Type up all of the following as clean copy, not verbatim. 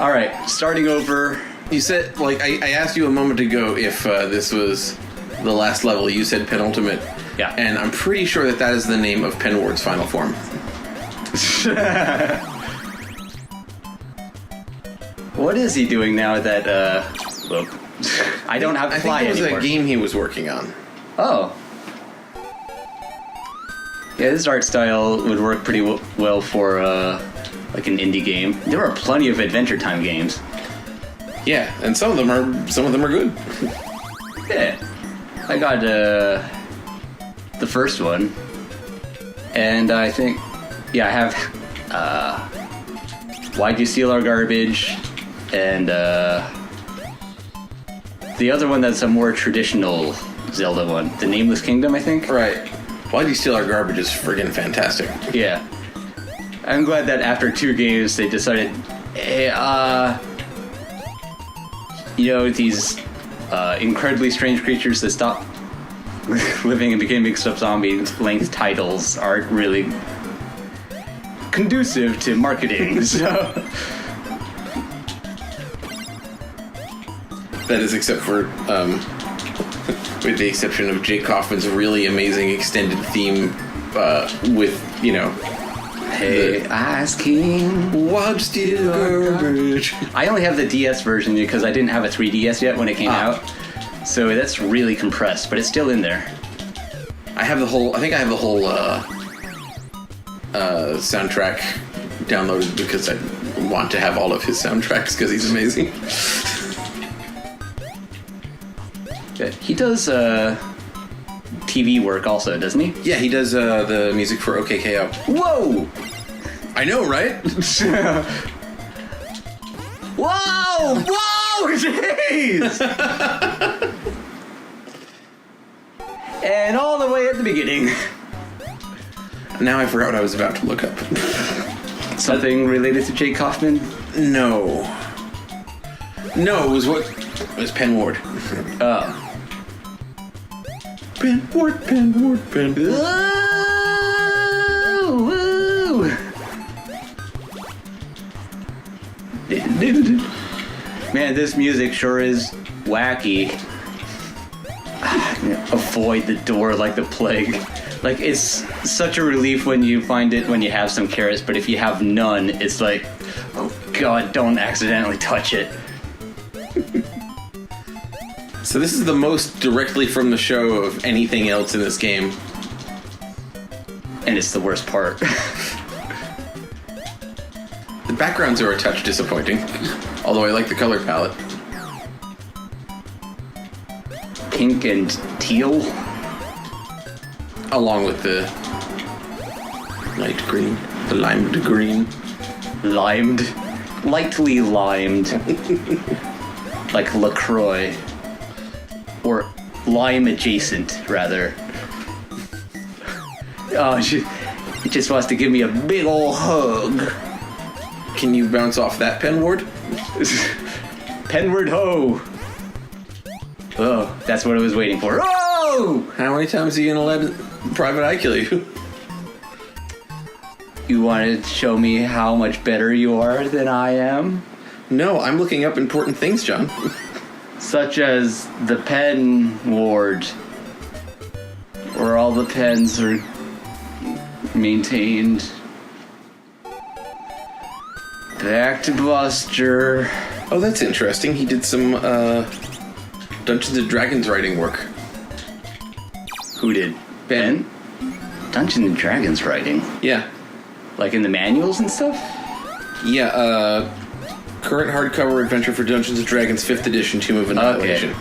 All right, starting over. You said, like, I asked you a moment ago if this was the last level. You said penultimate. Yeah. And I'm pretty sure that that is the name of Penward's final form. What is he doing now that, well, I don't have to fly anymore. I think it was a game he was working on. Oh. Yeah, this art style would work pretty well for, like an indie game. There are plenty of Adventure Time games. Yeah, and some of them are good. Yeah. I got, the first one. And I think, yeah, I have, Why'd You Steal Our Garbage? And, the other one that's a more traditional Zelda one. The Nameless Kingdom, I think? Right. Why'd You Steal Our Garbage is friggin' fantastic. Yeah. I'm glad that after 2 games they decided, hey, you know, these incredibly strange creatures that stop living and became mixed-up zombie-length titles aren't really conducive to marketing, so... That is, except for, with the exception of Jake Kaufman's really amazing extended theme, with, you know... Hey, Ice King, why'd steal garbage? I only have the DS version because I didn't have a 3DS yet when it came out. So that's really compressed, but it's still in there. I think I have the whole soundtrack downloaded because I want to have all of his soundtracks because he's amazing. He does TV work also, doesn't he? Yeah, he does the music for OKKO. Whoa! I know, right? Whoa! Whoa! Jeez! And all the way at the beginning. Now I forgot what I was about to look up. Something related to Jake Kaufman? No. No, it was Penward. Oh. Penward. Woo! Man, this music sure is wacky. Avoid the door like the plague. Like, it's such a relief when you find it when you have some carrots, but if you have none, it's like, oh god, don't accidentally touch it. So this is the most directly from the show of anything else in this game. And it's the worst part. The backgrounds are a touch disappointing, although I like the color palette. Pink and teal? Along with the light green, the limed green. Limed? Lightly limed. Like LaCroix. Or lime adjacent, rather. Oh, he just wants to give me a big ol' hug. Can you bounce off that Penward? Penward ho! Oh, that's what I was waiting for. Oh! How many times are you gonna let Private Eye kill you? You want to show me how much better you are than I am? No, I'm looking up important things, John. Such as the Penward, where all the pens are maintained. Back to Buster. Oh, that's interesting. He did some Dungeons and Dragons writing work. Who did? Ben? Dungeons and Dragons writing? Yeah. Like in the manuals and stuff? Yeah, current hardcover adventure for Dungeons & Dragons 5th edition, Tomb of Annihilation. Okay.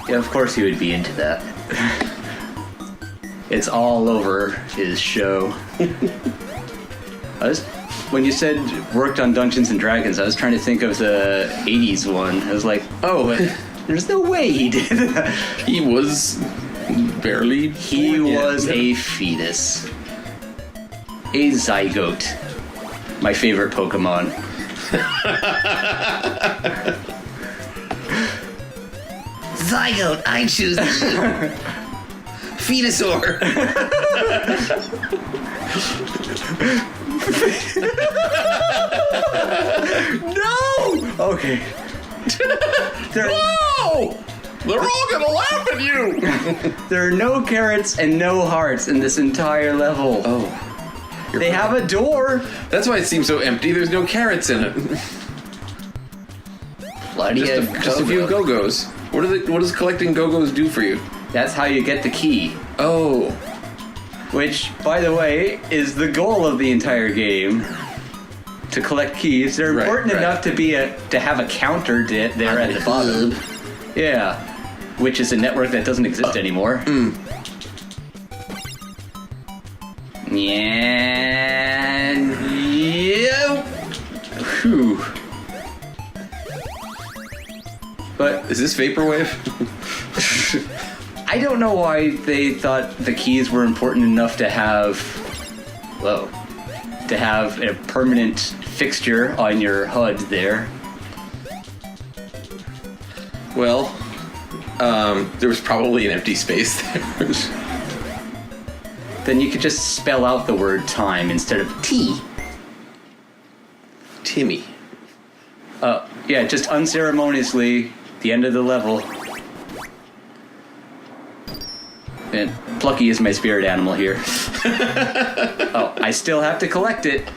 Yeah, of course he would be into that. It's all over his show. When you said worked on Dungeons & Dragons, I was trying to think of the 80s one. I was like, oh, there's no way he did that. He was barely He was a fetus. A zygote. My favorite Pokemon. Zygote, I choose Fetusaur. No! Okay. No! They're all gonna laugh at you! There are no carrots and no hearts in this entire level. Oh. They have a door. That's why it seems so empty. There's no carrots in it. Bloody Just a few Go-Go's. What does collecting Go-Go's do for you? That's how you get the key. Oh. Which, by the way, is the goal of the entire game. To collect keys. They're important enough to have a counter there at the bottom. Yeah. Which is a network that doesn't exist anymore. Yeah. Whew. But Is this Vaporwave? I don't know why they thought the keys were important enough to have a permanent fixture on your HUD there. Well, there was probably an empty space there. Then you could just spell out the word time instead of T. Timmy. Yeah, just unceremoniously, the end of the level. And Plucky is my spirit animal here. Oh, I still have to collect it.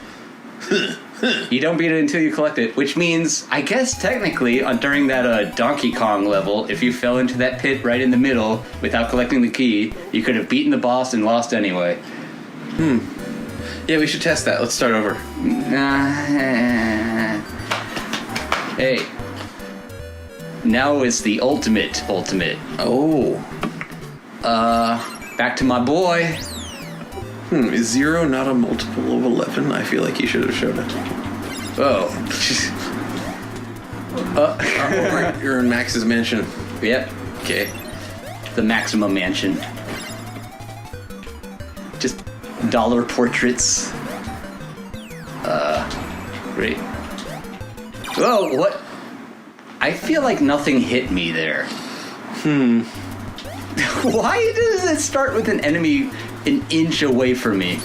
You don't beat it until you collect it, which means, I guess technically, during that Donkey Kong level, if you fell into that pit right in the middle without collecting the key, you could have beaten the boss and lost anyway. Yeah, we should test that. Let's start over. Hey. Now it's the ultimate. Oh. Back to my boy. Is 0 not a multiple of 11? I feel like you should have showed it. Oh. You're in Max's mansion. Yep. Okay. The Maximum Mansion. Just dollar portraits. Great. Whoa, what? I feel like nothing hit me there. Why does it start with an enemy an inch away from me?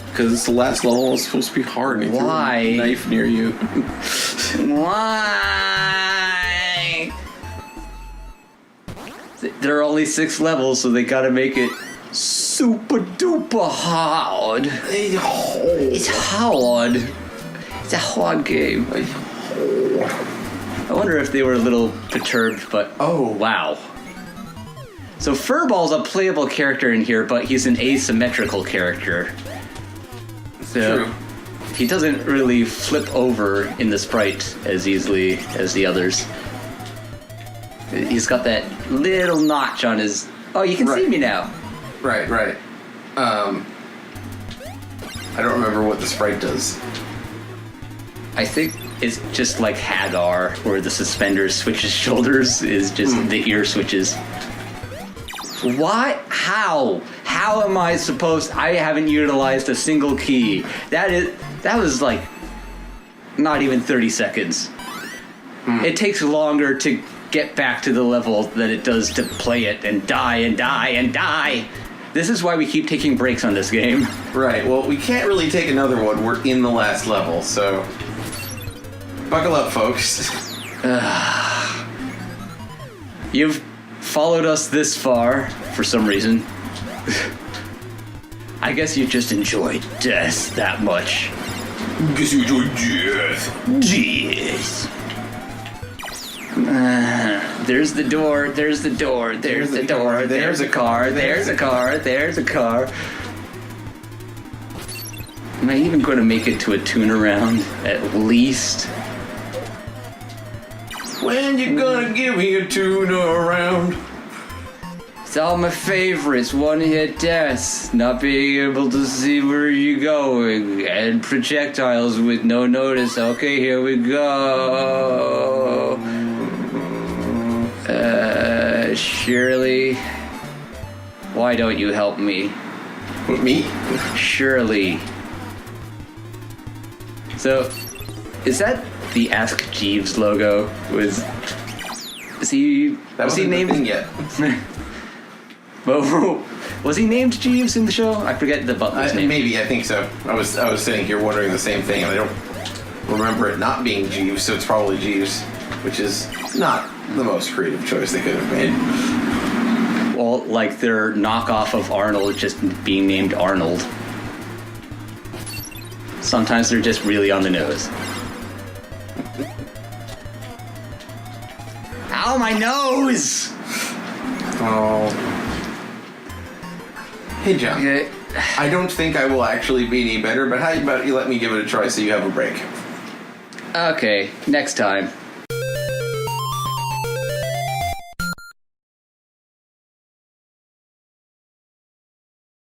Because it's the last level. It's supposed to be hard. And Why? A knife near you. Why? There are only 6 levels, so they gotta make it super duper hard. It's hard. It's a hard game. I wonder if they were a little perturbed, but oh wow. So Furball's a playable character in here, but he's an asymmetrical character. So True. he doesn't really flip over in the sprite as easily as the others. He's got that little notch on his... Oh, you can see me now. Right. I don't remember what the sprite does. I think it's just like Hagar, where the suspenders switches shoulders is just the ear switches. Why? How? How am I supposed... I haven't utilized a single key. That was like not even 30 seconds. It takes longer to get back to the level than it does to play it and die and die and die. This is why we keep taking breaks on this game. Right, well, we can't really take another one. We're in the last level, so... Buckle up, folks. You've followed us this far for some reason. I guess you just enjoy death that much. Guess you enjoy death. Jeez. There's the door, there's the door, there's the door, there's a car, there's a car, there's a car. Am I even going to make it to a Toon around, at least? When you gonna give me a tuna around? It's all my favorites, one-hit deaths, not being able to see where you're going, and projectiles with no notice. Okay, here we go. Shirley, why don't you help me? What, me? Shirley. So, is that the Ask Jeeves logo? Was he That wasn't named the thing yet. But Was he named Jeeves in the show? I forget the butler's name. Maybe, I think so. I was sitting here wondering the same thing, and I don't remember it not being Jeeves, so it's probably Jeeves, which is not the most creative choice they could have made. Well, like their knockoff of Arnold just being named Arnold. Sometimes they're just really on the nose. Ow, my nose! Oh. Hey, John. Okay. I don't think I will actually be any better, but how about you let me give it a try so you have a break? Okay, next time.